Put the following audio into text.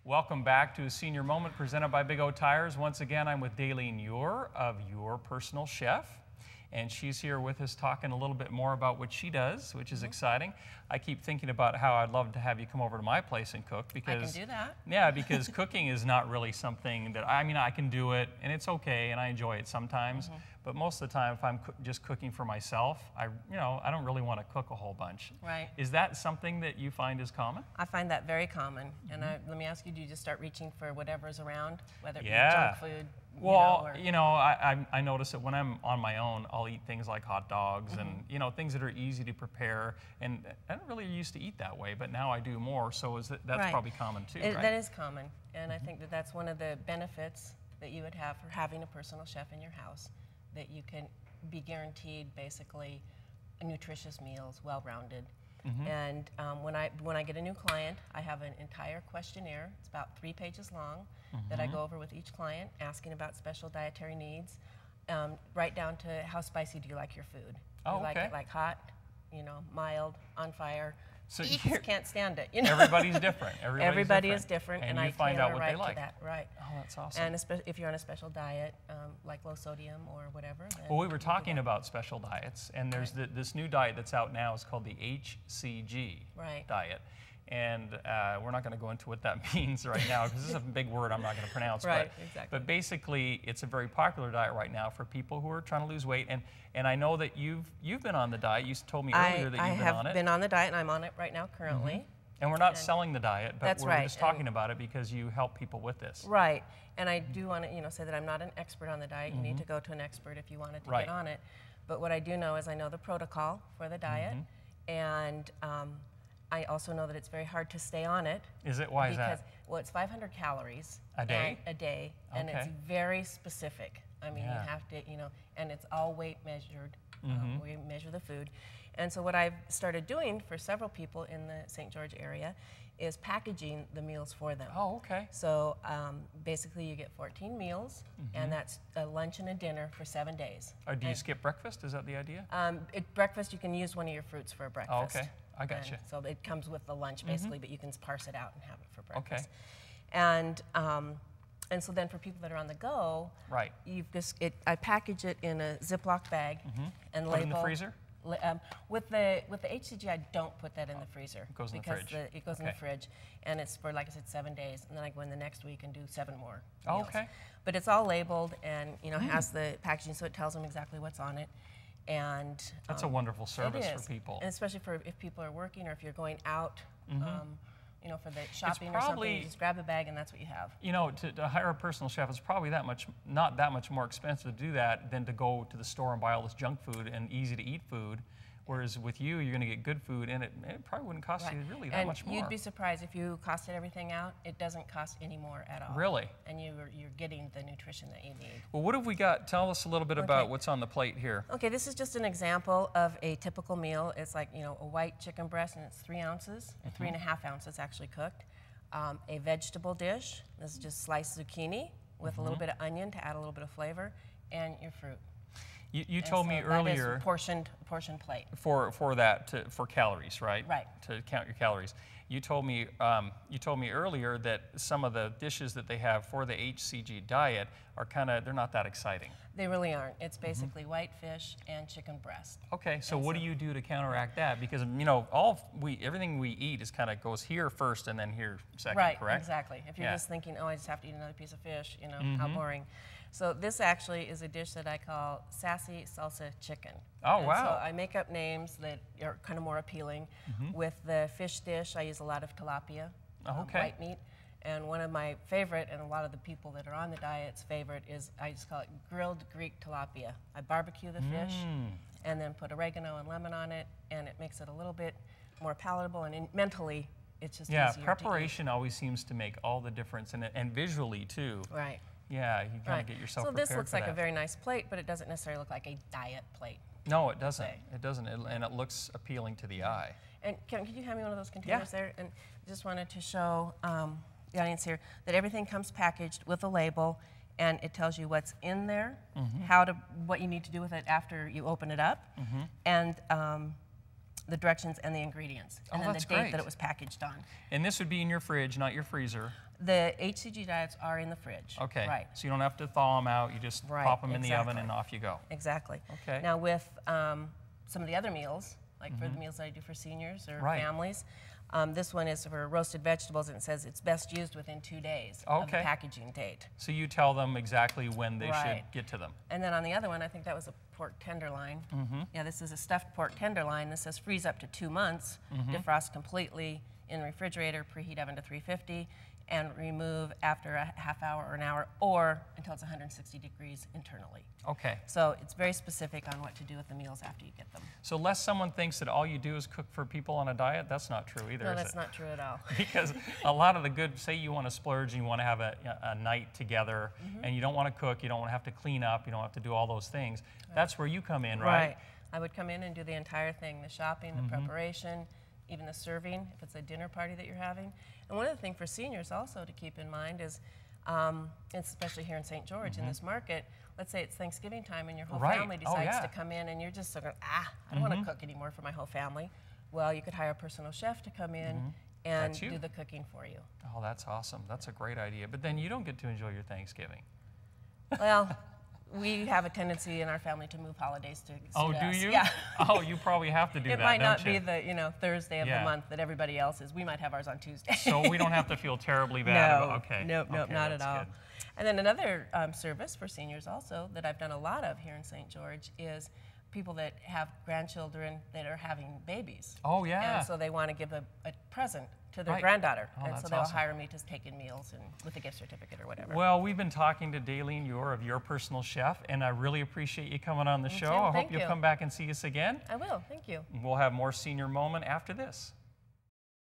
Welcome back to a Senior Moment presented by Big O Tires. Once again, I'm with Daylene Ure of Your Personal Chef, and she's here with us talking a little bit more about what she does, which is exciting. I keep thinking about how I'd love to have you come over to my place and cook because I can do that. Yeah, because cooking is not really something that I can do it and it's okay and I enjoy it sometimes, but most of the time if I'm just cooking for myself, I don't really want to cook a whole bunch. Right. Is that something that you find is common? I find that very common. And let me ask you, do you just start reaching for whatever's around, whether it be junk food? Well, I notice that when I'm on my own, I'll eat things like hot dogs and things that are easy to prepare. And I don't really used to eat that way, but now I do more. So that's probably common too, right? That is common, and I think that that's one of the benefits that you would have for having a personal chef in your house, that you can be guaranteed basically nutritious meals, well-rounded. And when I get a new client, I have an entire questionnaire. It's about 3 pages long that I go over with each client, asking about special dietary needs, right down to how spicy do you like your food? Do you like it like hot, mild, on fire? So you just can't stand it. Everybody's different. Everybody is different, and I find out what they like. To that. Right. Oh, that's awesome. And if you're on a special diet, like low sodium or whatever. Well, we were talking about special diets, and there's this new diet that's out now. It's called the HCG diet. And we're not going to go into what that means right now because this is a big word I'm not going to pronounce. But basically, it's a very popular diet right now for people who are trying to lose weight. And I know that you've been on the diet. You told me earlier that you've been on it. I have been on the diet, and I'm on it right now currently. And we're not selling the diet, but that's we're just talking about it because you help people with this. Right. And I do want to say that I'm not an expert on the diet. You need to go to an expert if you wanted to get on it. But what I do know is I know the protocol for the diet, and I also know that it's very hard to stay on it. Is it? Why is that? Well, it's 500 calories a day. And it's very specific. I mean, you have to, and it's all weight measured. We measure the food. And so what I've started doing for several people in the St. George area is packaging the meals for them. Oh, okay. So basically you get 14 meals, and that's a lunch and a dinner for 7 days. Do you skip breakfast? Is that the idea? Breakfast, you can use one of your fruits for a breakfast. Oh, okay. I got you. So it comes with the lunch, basically, but you can parse it out and have it for breakfast. Okay. And so then for people that are on the go, I package it in a Ziploc bag and label. Put it in the freezer? With the HCG, I don't put that in the freezer. It goes in the fridge. It goes in the fridge, and it's for, like I said, 7 days, and then I go in the next week and do 7 more meals. Okay. But it's all labeled and has the packaging, so it tells them exactly what's on it. And that's a wonderful service for people, and especially for if people are working or if you're going out. For the shopping or something, you just grab a bag and that's what you have. To hire a personal chef is probably not that much more expensive to do that than to go to the store and buy all this junk food and easy to eat food. Whereas with you, you're going to get good food, and it probably wouldn't cost you really that much more. You'd be surprised if you costed everything out, it doesn't cost any more at all. Really? And you're getting the nutrition that you need. Well, what have we got? Tell us a little bit about what's on the plate here. Okay, this is just an example of a typical meal. It's like, a white chicken breast, and it's 3 ounces, 3.5 ounces actually cooked. A vegetable dish. This is just sliced zucchini with a little bit of onion to add a little bit of flavor, and your fruit. You told me earlier that is portion plate for calories, right? Right. To count your calories. You told me earlier that some of the dishes that they have for the HCG diet are they're not that exciting. They really aren't. It's basically white fish and chicken breast. Okay, so what do you do to counteract that? Because everything we eat is goes here first and then here second, right, correct? Exactly. If you're just thinking, I just have to eat another piece of fish, how boring. So this actually is a dish that I call sassy salsa chicken. Oh, wow. So I make up names that are kind of more appealing. With the fish dish, I use a lot of tilapia, white meat. And one of my favorite, and a lot of the people that are on the diet's favorite, is I just call it grilled Greek tilapia. I barbecue the fish and then put oregano and lemon on it, and it makes it a little bit more palatable, and mentally it's just easier preparation always seems to make all the difference, and visually too. Right. Yeah, you get yourself prepared for that. So this looks like a very nice plate, but it doesn't necessarily look like a diet plate. No, it doesn't. It doesn't, and it looks appealing to the eye. And could you hand me one of those containers there? And just wanted to show the audience here that everything comes packaged with a label, and it tells you what's in there, what you need to do with it after you open it up, and the directions and the ingredients, and then the date that it was packaged on. And this would be in your fridge, not your freezer. The HCG diets are in the fridge. Okay. Right. So you don't have to thaw them out. You just pop them in the oven and off you go. Exactly. Okay. Now with some of the other meals, like for the meals that I do for seniors or families, this one is for roasted vegetables, and it says it's best used within 2 days of the packaging date. So you tell them exactly when they should get to them. And then on the other one, I think that was a pork tenderloin. Yeah, this is a stuffed pork tenderloin. This says freeze up to 2 months, defrost completely in the refrigerator, preheat oven to 350, and remove after a half hour or an hour, or until it's 160 degrees internally. Okay. So it's very specific on what to do with the meals after you get them. So lest someone thinks that all you do is cook for people on a diet, that's not true either, No, is that's not true at all. Because a lot of the good, say you want to splurge and you want to have a night together, and you don't want to cook, you don't want to have to clean up, you don't have to do all those things. That's where you come in, right? I would come in and do the entire thing, the shopping, the preparation, even the serving, if it's a dinner party that you're having. And one of the things for seniors also to keep in mind is, especially here in St. George, in this market, let's say it's Thanksgiving time and your whole family decides to come in and you're just sort of, I don't want to cook anymore for my whole family. Well, you could hire a personal chef to come in and do the cooking for you. Oh, that's awesome. That's a great idea. But then you don't get to enjoy your Thanksgiving. Well, we have a tendency in our family to move holidays to suit us. Do you? Yeah. Oh, you probably have to do that, It might not don't you? be the Thursday of the month that everybody else is. We might have ours on Tuesday. So we don't have to feel terribly bad about Nope, not at all. Good. And then another service for seniors also that I've done a lot of here in St. George is people that have grandchildren that are having babies. Oh, yeah. And so they want to give a present to their granddaughter. Oh, and that's so they'll awesome. hire me to take in meals and with a gift certificate or whatever. Well, we've been talking to Daylene Ure of Your Personal Chef, and I really appreciate you coming on the show. I hope you'll come back and see us again. I will, thank you. We'll have more Senior Moment after this.